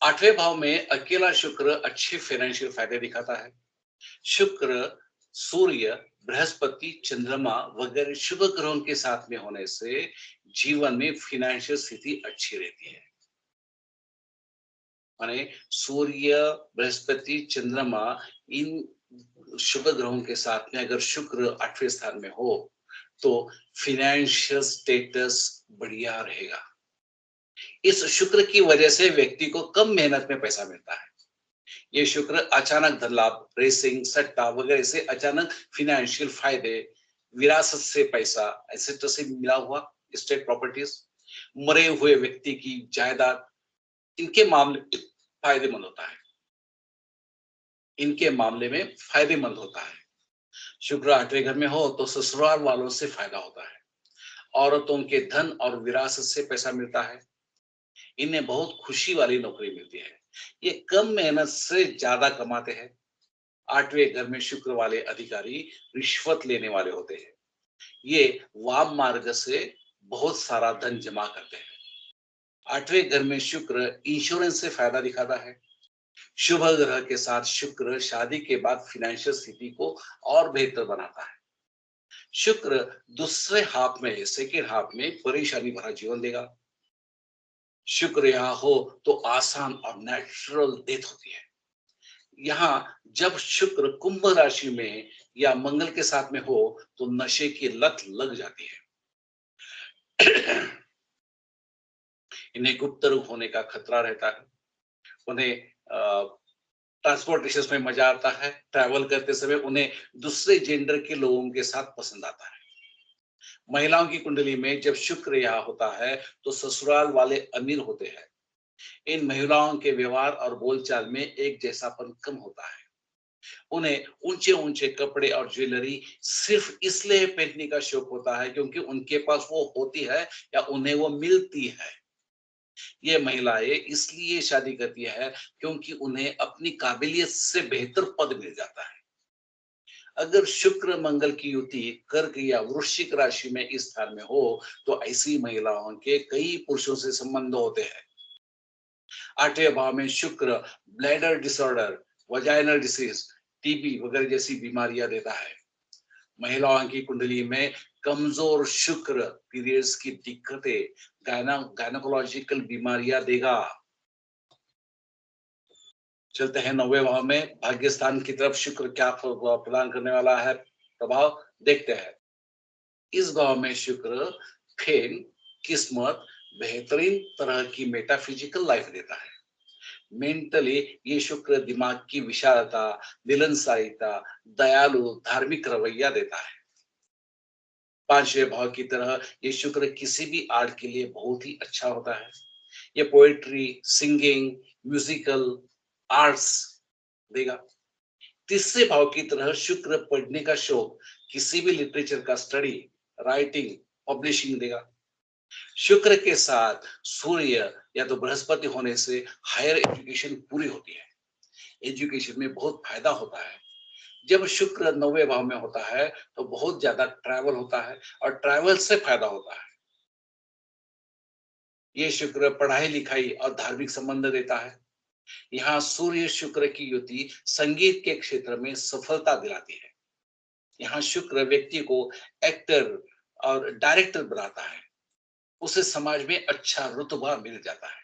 8वें भाव में अकेला शुक्र अच्छे फाइनेंशियल फायदे दिखाता है। शुक्र, सूर्य, बृहस्पति, चंद्रमा वगैरह शुभ ग्रहों के साथ में होने से जीवन में फाइनेंशियल स्थिति अच्छी रहती है। माने सूर्य, बृहस्पति, चंद्रमा, इन शुभ ग्रहों के साथ में अगर शुक्र 8वें स्थान में हो तो फाइनेंशियल स्टेटस बढ़िया रहेगा। इस शुक्र की वजह से व्यक्ति को कम मेहनत में पैसा मिलता है। ये शुक्र अचानक धन लाभ, रेसिंग, सट्टा वगैरह से अचानक फाइनेंशियल फायदे, विरासत से पैसा, एसेट से मिला हुआ स्टेट प्रॉपर्टीज, मरे हुए व्यक्ति की जायदाद, इनके मामले फायदेमंद होता है। इनके मामले में फायदेमंद होता है। शुक्र 8वें घर में हो तो ससुराल वालों से फायदा होता है। औरतों के धन और विरासत से पैसा मिलता है। इन्हें बहुत खुशी वाली नौकरी मिलती है। ये कम मेहनत से ज्यादा कमाते हैं। 8वें घर में शुक्र वाले अधिकारी रिश्वत लेने वाले होते हैं। ये वाम मार्ग से बहुत सारा धन जमा करते हैं। 8वें घर में शुक्र इंश्योरेंस से फायदा दिखाता है। शुभ ग्रह के साथ शुक्र शादी के बाद फाइनेंशियल स्थिति को और बेहतर बनाता है। शुक्र दूसरे हाफ में, सेकेंड हाफ में परेशानी भरा जीवन देगा। शुक्र यहाँ हो तो आसान और नेचुरल डेथ होती है। यहाँ जब शुक्र कुंभ राशि में या मंगल के साथ में हो तो नशे की लत लग जाती है। इन्हें गुप्त रोग होने का खतरा रहता है। उन्हें ट्रांसपोर्टेशन में मजा आता है। ट्रैवल करते समय उन्हें दूसरे जेंडर के लोगों के साथ पसंद आता है। महिलाओं की कुंडली में जब शुक्र यहाँ होता है तो ससुराल वाले अमीर होते हैं। इन महिलाओं के व्यवहार और बोलचाल में एक जैसापन कम होता है। उन्हें ऊंचे ऊंचे कपड़े और ज्वेलरी सिर्फ इसलिए पहनने का शौक होता है क्योंकि उनके पास वो होती है या उन्हें वो मिलती है। ये महिलाएं इसलिए शादी करती है क्योंकि उन्हें अपनी काबिलियत से बेहतर पद मिल जाता है। अगर शुक्र मंगल की युति कर्क या वृश्चिक राशि में इस स्थान में हो तो ऐसी महिलाओं के कई पुरुषों से संबंध होते हैं। 8वें भाव में शुक्र bladder disorder, vaginal disease, TB वगैरह जैसी बीमारियां देता है। महिलाओं की कुंडली में कमजोर शुक्र पीरियड्स की दिक्कतें, गायनोकोलॉजिकल बीमारियां देगा। चलते हैं 9वें भाव में, भाग्य स्थान की तरफ शुक्र क्या प्रदान करने वाला है प्रभाव देखते हैं। इस भाव में शुक्र फेम, किस्मत, बेहतरीन तरह की मेटाफिजिकल लाइफ देता है। मेंटली ये शुक्र दिमाग की विशालता, मिलनसारिता, दयालु धार्मिक रवैया देता है। 5वें भाव की तरह ये शुक्र किसी भी आर्ट के लिए बहुत ही अच्छा होता है। ये पोएट्री, सिंगिंग, म्यूजिकल आर्ट्स देगा। तीसरे भाव की तरह शुक्र पढ़ने का शौक, किसी भी लिटरेचर का स्टडी, राइटिंग, पब्लिशिंग देगा। शुक्र के साथ सूर्य या तो बृहस्पति होने से हायर एजुकेशन पूरी होती है। एजुकेशन में बहुत फायदा होता है। जब शुक्र 9वें भाव में होता है तो बहुत ज्यादा ट्रैवल होता है और ट्रैवल से फायदा होता है। ये शुक्र पढ़ाई लिखाई और धार्मिक संबंध देता है। यहाँ सूर्य शुक्र की युति संगीत के क्षेत्र में सफलता दिलाती है। यहाँ शुक्र व्यक्ति को एक्टर और डायरेक्टर बनाता है। उसे समाज में अच्छा रुतबा मिल जाता है।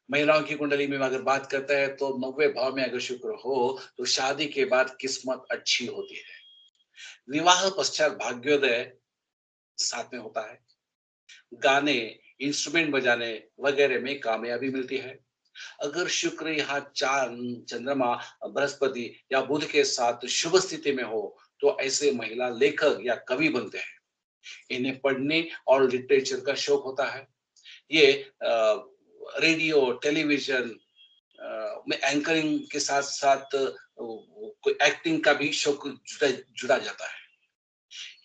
महिलाओं की कुंडली में अगर बात करते हैं तो 9वें भाव में अगर शुक्र हो तो शादी के बाद किस्मत अच्छी होती है। विवाह पश्चात भाग्योदय साथ में होता है। गाने, इंस्ट्रूमेंट बजाने वगैरह में कामयाबी मिलती है। अगर शुक्र यहाँ चांद, चंद्रमा, बृहस्पति या बुध के साथ शुभ स्थिति में हो, तो ऐसे महिला लेखक या कवि बनते हैं। इन्हें पढ़ने और लिटरेचर का शौक होता है। ये रेडियो, टेलीविजन में एंकरिंग के साथ-साथ कोई एक्टिंग का भी शौक जुड़ा जुड़ा जाता है।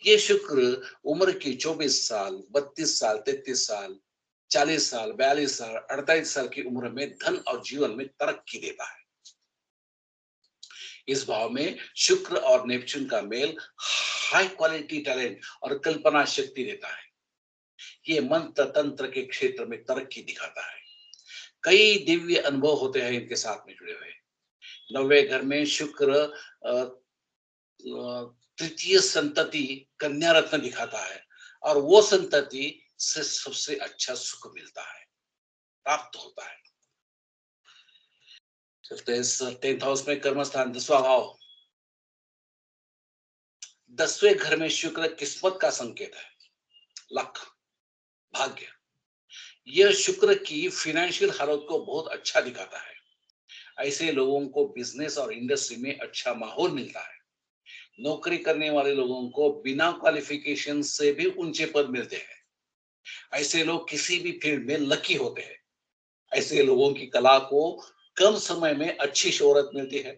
ये शुक्र उम्र की 24 साल, 32 साल, 33 साल, 40 साल, 42 साल, 48 साल की उम्र में धन और जीवन में तरक्की देता है। इस भाव में शुक्र और नेपच्यून का मेल हाई क्वालिटी टैलेंट और कल्पना शक्ति देता है। ये मंत्र तंत्र के क्षेत्र में तरक्की दिखाता है। कई दिव्य अनुभव होते हैं इनके साथ में जुड़े हुए। 9वें घर में शुक्र तृतीय संतति कन्या रत्न दिखाता है और वो संतति से सबसे अच्छा सुख मिलता है, प्राप्त होता है। चलते हैं 10th हाउस में कर्म स्थान 10वां भाव। 10वें घर में शुक्र किस्मत का संकेत है, लक, भाग्य। यह शुक्र की फाइनेंशियल हालत को बहुत अच्छा दिखाता है। ऐसे लोगों को बिजनेस और इंडस्ट्री में अच्छा माहौल मिलता है। नौकरी करने वाले लोगों को बिना क्वालिफिकेशन से भी ऊंचे पद मिलते हैं। ऐसे लोग किसी भी फील्ड में लकी होते हैं। ऐसे लोगों की कला को कम समय में अच्छी शोहरत मिलती है।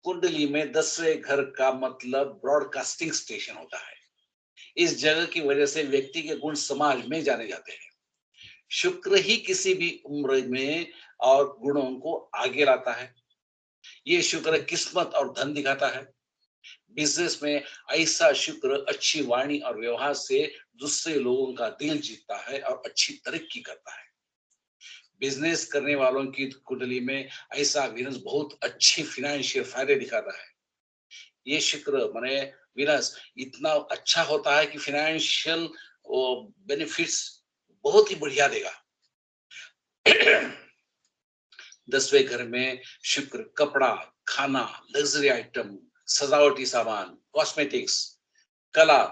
कुंडली में 10वें घर का मतलब ब्रॉडकास्टिंग स्टेशन होता है। इस जगह की वजह से व्यक्ति के गुण समाज में जाने जाते हैं। शुक्र ही किसी भी उम्र में और गुणों को आगे लाता है। ये शुक्र किस्मत और धन दिखाता है। बिजनेस में ऐसा शुक्र अच्छी वाणी और व्यवहार से दूसरे लोगों का दिल जीतता है और अच्छी तरक्की करता है। बिजनेस करने वालों की कुंडली में ऐसा वीनस बहुत अच्छी फाइनेंशियल फायदे दिखाता है। ये शुक्र माने वीनस इतना अच्छा होता है कि फाइनेंशियल बेनिफिट्स बहुत ही बढ़िया देगा। 10वें घर में शुक्र कपड़ा, खाना, लग्जरी आइटम, सजावटी सामान, कॉस्मेटिक्स, कला,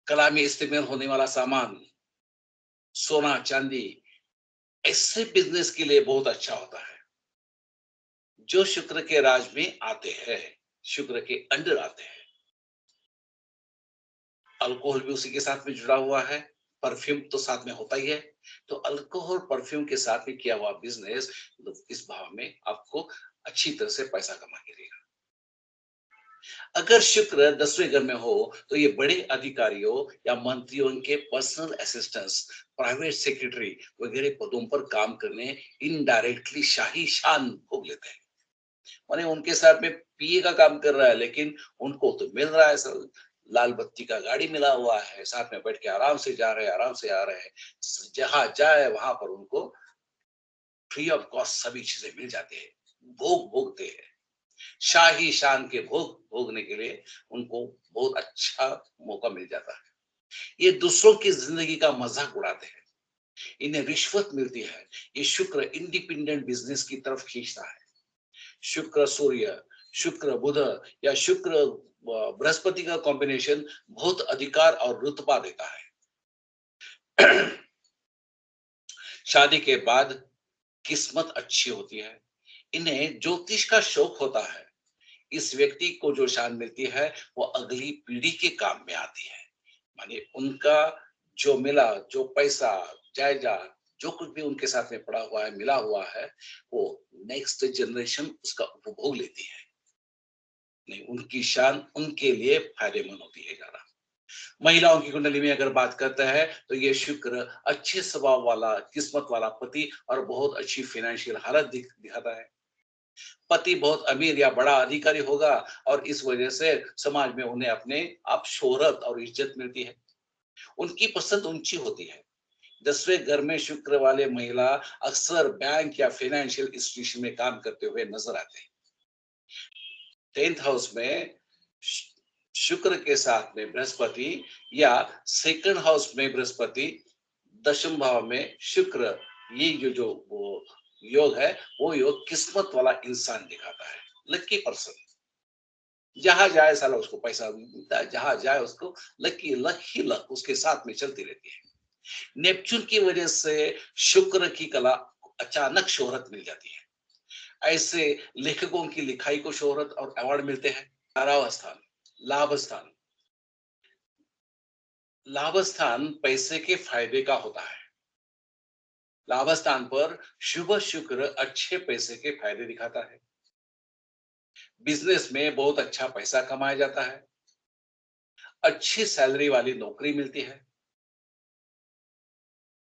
कला में इस्तेमाल होने वाला सामान, सोना, चांदी, ऐसे बिजनेस के लिए बहुत अच्छा होता है। जो शुक्र के राज में आते हैं, शुक्र के अंडर आते हैं। अल्कोहल भी उसी के साथ में जुड़ा हुआ है। परफ्यूम तो साथ में होता ही है। तो अल्कोहल, परफ्यूम के साथ में किया हुआ बिजनेस इस भाव में आपको अच्छी तरह से पैसा कमा के देगा। अगर शुक्र 10वें घर में हो तो ये बड़े अधिकारियों या मंत्रियों के पर्सनल असिस्टेंट्स, प्राइवेट सेक्रेटरी वगैरह पदों पर काम करने इनडायरेक्टली शाही शान भोग लेते हैं। माने उनके साथ में पीए का काम कर रहा है, लेकिन उनको तो मिल रहा है सर, लाल बत्ती का गाड़ी मिला हुआ है, साथ में बैठ के आराम से जा रहे हैं, आराम से आ रहे हैं। जहां जाए वहां पर उनको फ्री ऑफ कॉस्ट सभी चीजें मिल जाती है। भोग भोगते हैं। शाही शान के भोग भोगने के लिए उनको बहुत अच्छा मौका मिल जाता है। ये दूसरों की जिंदगी का मजाक उड़ाते हैं। इन्हें रिश्वत मिलती है। ये शुक्र इंडिपेंडेंट बिजनेस की तरफ खींचता है। शुक्र सूर्य, शुक्र बुध या शुक्र बृहस्पति का कॉम्बिनेशन बहुत अधिकार और रुतबा देता है। शादी के बाद किस्मत अच्छी होती है। इन्हें ज्योतिष का शौक होता है। इस व्यक्ति को जो शान मिलती है वो अगली पीढ़ी के काम में आती है। माने उनका जो मिला, जो पैसा, जायदाद, जो कुछ भी उनके साथ में पड़ा हुआ है, मिला हुआ है, वो नेक्स्ट जनरेशन उसका उपभोग लेती है। नहीं, उनकी शान उनके लिए फायदेमंद होती है ज्यादा। महिलाओं की कुंडली में अगर बात करते हैं तो ये शुक्र अच्छे स्वभाव वाला, किस्मत वाला पति और बहुत अच्छी फाइनेंशियल हालत दिखाता है। पति बहुत अमीर या बड़ा अधिकारी होगा और इस वजह से समाज में उन्हें अपने आप शोहरत और इज्जत मिलती है। उनकी पसंद ऊंची होती है। 10वें घर में शुक्र वाले महिला अक्सर बैंक या फाइनेंशियल इंस्टीट्यूशन में काम करते हुए नजर आते हैं। 10th हाउस में शुक्र के साथ में बृहस्पति या सेकंड हाउस में बृहस्पति, दशम भाव में शुक्र, ये जो वो योग है, वो योग किस्मत वाला इंसान दिखाता है, लकी पर्सन। जहां जाए साला उसको पैसा मिलता है, जहां जाए उसको लकी लक ही लक उसके साथ में चलती रहती है। नेपच्यून की वजह से शुक्र की कला अचानक शोहरत मिल जाती है। ऐसे लेखकों की लिखाई को शोहरत और अवार्ड मिलते हैं। 12वां स्थान, लाभ स्थान। लाभ स्थान पैसे के फायदे का होता है। लाभ स्थान पर शुभ शुक्र अच्छे पैसे के फायदे दिखाता है। बिजनेस में बहुत अच्छा पैसा कमाया जाता है। अच्छी सैलरी वाली नौकरी मिलती है।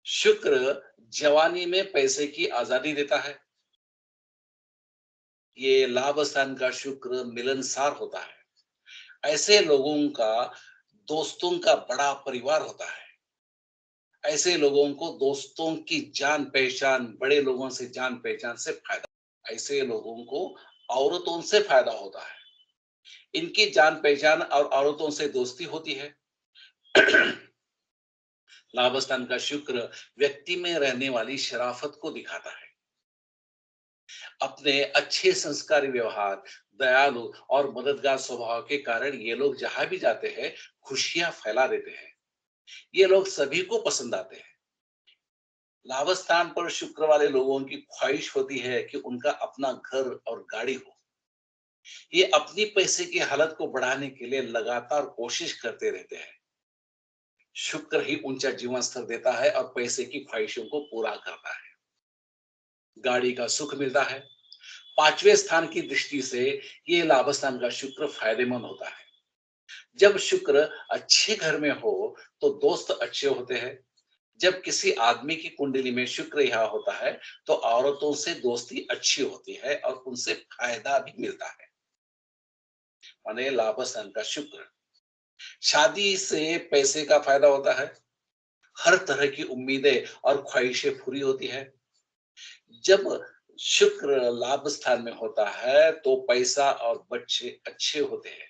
शुक्र जवानी में पैसे की आजादी देता है। ये लाभ स्थान का शुक्र मिलनसार होता है। ऐसे लोगों का दोस्तों का बड़ा परिवार होता है। ऐसे लोगों को दोस्तों की जान पहचान, बड़े लोगों से जान पहचान से फायदा। ऐसे लोगों को औरतों से फायदा होता है। इनकी जान पहचान और औरतों से दोस्ती होती है। लाभ स्थान का शुक्र व्यक्ति में रहने वाली शराफत को दिखाता है। अपने अच्छे संस्कारी व्यवहार, दयालु और मददगार स्वभाव के कारण ये लोग जहां भी जाते हैं खुशियां फैला देते हैं। ये लोग सभी को पसंद आते हैं। लाभ स्थान पर शुक्र वाले लोगों की ख्वाहिश होती है कि उनका अपना घर और गाड़ी हो। ये अपनी पैसे की हालत को बढ़ाने के लिए लगातार कोशिश करते रहते हैं। शुक्र ही ऊंचा जीवन स्तर देता है और पैसे की ख्वाहिशों को पूरा करता है। गाड़ी का सुख मिलता है। 5वें स्थान की दृष्टि से ये लाभ स्थान का शुक्र फायदेमंद होता है। जब शुक्र अच्छे घर में हो तो दोस्त अच्छे होते हैं। जब किसी आदमी की कुंडली में शुक्र यहाँ होता है तो औरतों से दोस्ती अच्छी होती है और उनसे फायदा भी मिलता है। माने लाभ स्थान का शुक्र। शादी से पैसे का फायदा होता है। हर तरह की उम्मीदें और ख्वाहिशें पूरी होती है। जब शुक्र लाभ स्थान में होता है तो पैसा और बच्चे अच्छे होते हैं।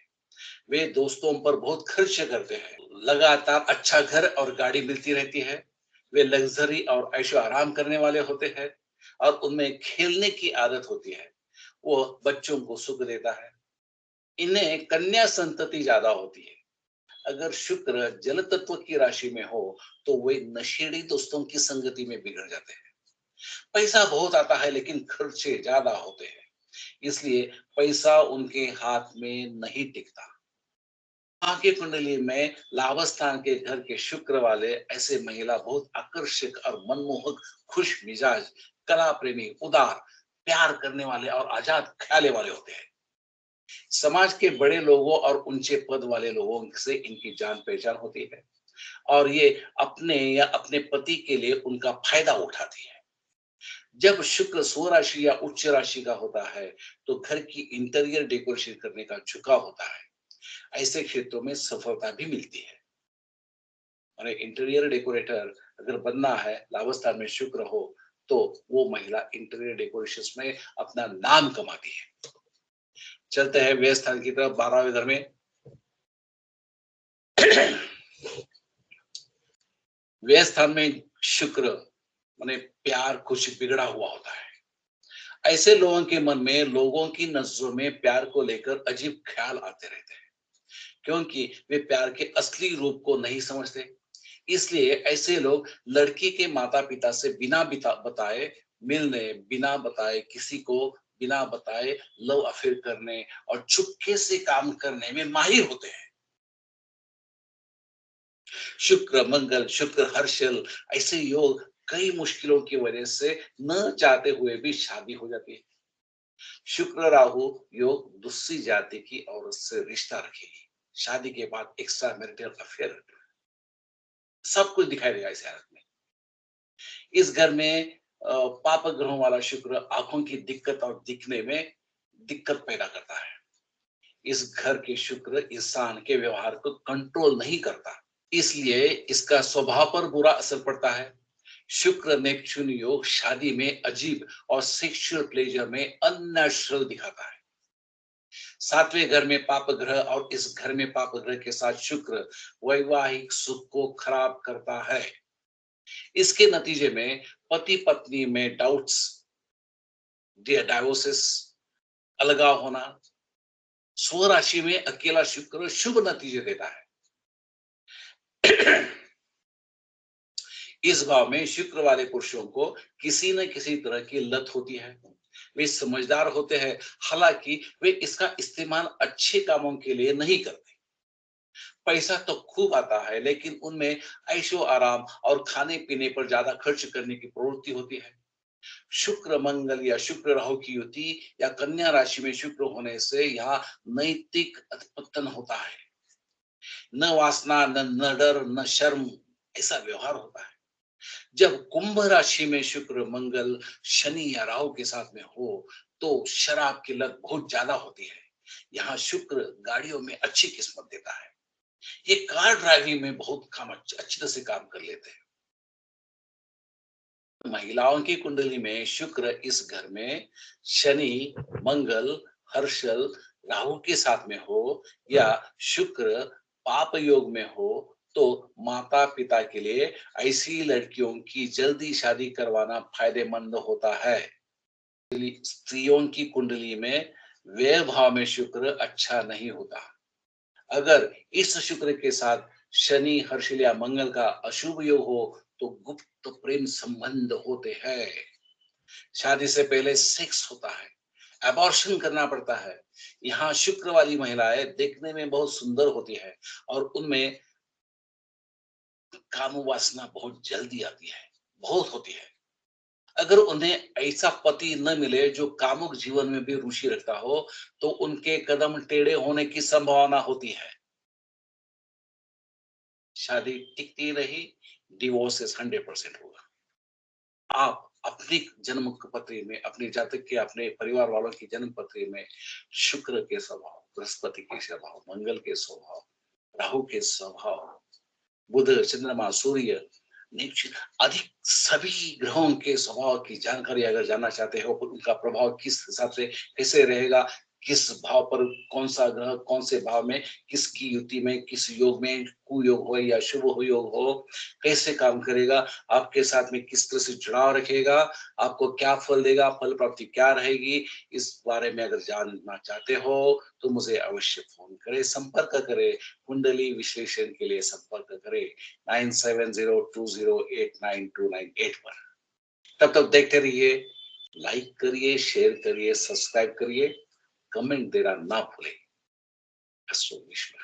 वे दोस्तों पर बहुत खर्च करते हैं। लगातार अच्छा घर और गाड़ी मिलती रहती है। वे लग्जरी और ऐशो आराम करने वाले होते हैं और उनमें खेलने की आदत होती है। वो बच्चों को सुख देता है। इन्हें कन्या संतति ज्यादा होती है। अगर शुक्र जल तत्व की राशि में हो तो वे नशेड़ी दोस्तों की संगति में बिगड़ जाते हैं। पैसा बहुत आता है लेकिन खर्चे ज्यादा होते हैं, इसलिए पैसा उनके हाथ में नहीं टिकता। माँ की कुंडली में लाभ स्थान के घर के शुक्र वाले ऐसे महिला बहुत आकर्षक और मनमोहक, खुश मिजाज, कला प्रेमी, उदार, प्यार करने वाले और आजाद ख्याले वाले होते हैं। समाज के बड़े लोगों और ऊंचे पद वाले लोगों से इनकी जान पहचान होती है और ये अपने या अपने पति के लिए उनका फायदा उठाती है। जब शुक्र स्वराशि या उच्च राशि का होता है तो घर की इंटीरियर डेकोरेशन करने का झुकाव होता है। ऐसे क्षेत्रों में सफलता भी मिलती है। और इंटीरियर डेकोरेटर अगर बनना है, लाभ स्थान में शुक्र हो तो वो महिला इंटीरियर डेकोरेशन में अपना नाम कमाती है। चलते हैं व्यय स्थान की तरफ, 12वें घर में। व्यय स्थान में शुक्र माने प्यार कुछ बिगड़ा हुआ होता है। ऐसे लोगों के मन में लोगों की नजरों में प्यार को लेकर अजीब ख्याल आते रहते हैं, क्योंकि वे प्यार के असली रूप को नहीं समझते। इसलिए ऐसे लोग लड़की के माता पिता से बिना बताए मिलने, बिना बताए किसी को, बिना बताए लव अफेयर करने और चुपके से काम करने में माहिर होते हैं। शुक्र मंगल, शुक्र हर्षल, ऐसे योग कई मुश्किलों की वजह से न चाहते हुए भी शादी हो जाती है। शुक्र राहु योग दूसरी जाति की औरत से रिश्ता रखेगी। शादी के बाद एक्स्ट्रा मैरिटल अफेयर, सब कुछ दिखाई देगा इस हालत में। इस घर में पाप ग्रहों वाला शुक्र आंखों की दिक्कत और दिखने में दिक्कत पैदा करता है। इस घर के शुक्र इंसान के व्यवहार को कंट्रोल नहीं करता, इसलिए इसका स्वभाव पर बुरा असर पड़ता है। शुक्र नेपच्यून योग शादी में अजीब और सेक्सुअल प्लेजर में अननेचुरल दिखाता है। 7वें घर में पाप ग्रह और इस घर में पाप ग्रह के साथ शुक्र वैवाहिक सुख को खराब करता है। इसके नतीजे में पति पत्नी में डाउट्स, डायोसिस, अलगाव होना, स्वराशि में अकेला शुक्र शुभ नतीजे देता है। इस भाव में शुक्र वाले पुरुषों को किसी न किसी तरह की लत होती है। वे समझदार होते हैं, हालांकि वे इसका इस्तेमाल अच्छे कामों के लिए नहीं करते। पैसा तो खूब आता है, लेकिन उनमें ऐशो आराम और खाने पीने पर ज्यादा खर्च करने की प्रवृत्ति होती है। शुक्र मंगल या शुक्र राहु की युति या कन्या राशि में शुक्र होने से यहाँ नैतिक अधपतन होता है। न वासना, न डर, न शर्म, ऐसा व्यवहार होता है। जब कुंभ राशि में शुक्र मंगल शनि या राहु के साथ में हो तो शराब की लत बहुत ज्यादा होती है। यहाँ शुक्र गाड़ियों में अच्छी किस्मत देता है। ये कार ड्राइविंग में बहुत काम अच्छी तरह से काम कर लेते हैं। महिलाओं की कुंडली में शुक्र इस घर में शनि, मंगल, हर्षल, राहु के साथ में हो या शुक्र पाप योग में हो तो माता पिता के लिए ऐसी लड़कियों की जल्दी शादी करवाना फायदेमंद होता है। स्त्रियों की कुंडली में व्यय भाव में शुक्र अच्छा नहीं होता। अगर इस शुक्र के साथ शनि, हर्षल या मंगल का अशुभ योग हो तो गुप्त प्रेम संबंध होते हैं। शादी से पहले सेक्स होता है, अबॉर्शन करना पड़ता है। यहाँ शुक्र वाली महिलाएं देखने में बहुत सुंदर होती है और उनमें काम वासना बहुत जल्दी आती है, बहुत होती है। अगर उन्हें ऐसा पति न मिले जो कामुक जीवन में भी रुचि रखता हो तो उनके कदम टेढ़े होने की संभावना होती है। शादी टिकती रही, डिवोर्सेस 100% होगा। आप अपनी जन्म पत्री में, अपनी जातक के, अपने परिवार वालों की जन्म पत्री में शुक्र के स्वभाव, बृहस्पति के स्वभाव, मंगल के स्वभाव, राहु के स्वभाव, बुध, चंद्रमा, सूर्य, नीच अधिक सभी ग्रहों के स्वभाव की जानकारी अगर जानना चाहते हो, उनका प्रभाव किस हिसाब से कैसे रहेगा, किस भाव पर कौन सा ग्रह कौन से भाव में किसकी युति में, किस योग में कुयोग हो या शुभ हो योग हो, कैसे काम करेगा, आपके साथ में किस तरह से जुड़ाव रखेगा, आपको क्या फल देगा, फल प्राप्ति क्या रहेगी, इस बारे में अगर जानना चाहते हो तो मुझे अवश्य फोन करें, संपर्क करें। कुंडली विश्लेषण के लिए संपर्क करें 9702089298 पर। तब तक देखते रहिए, लाइक करिए, शेयर करिए, सब्सक्राइब करिए, कमेंट देना ना भूलें। अस्तु विश्व।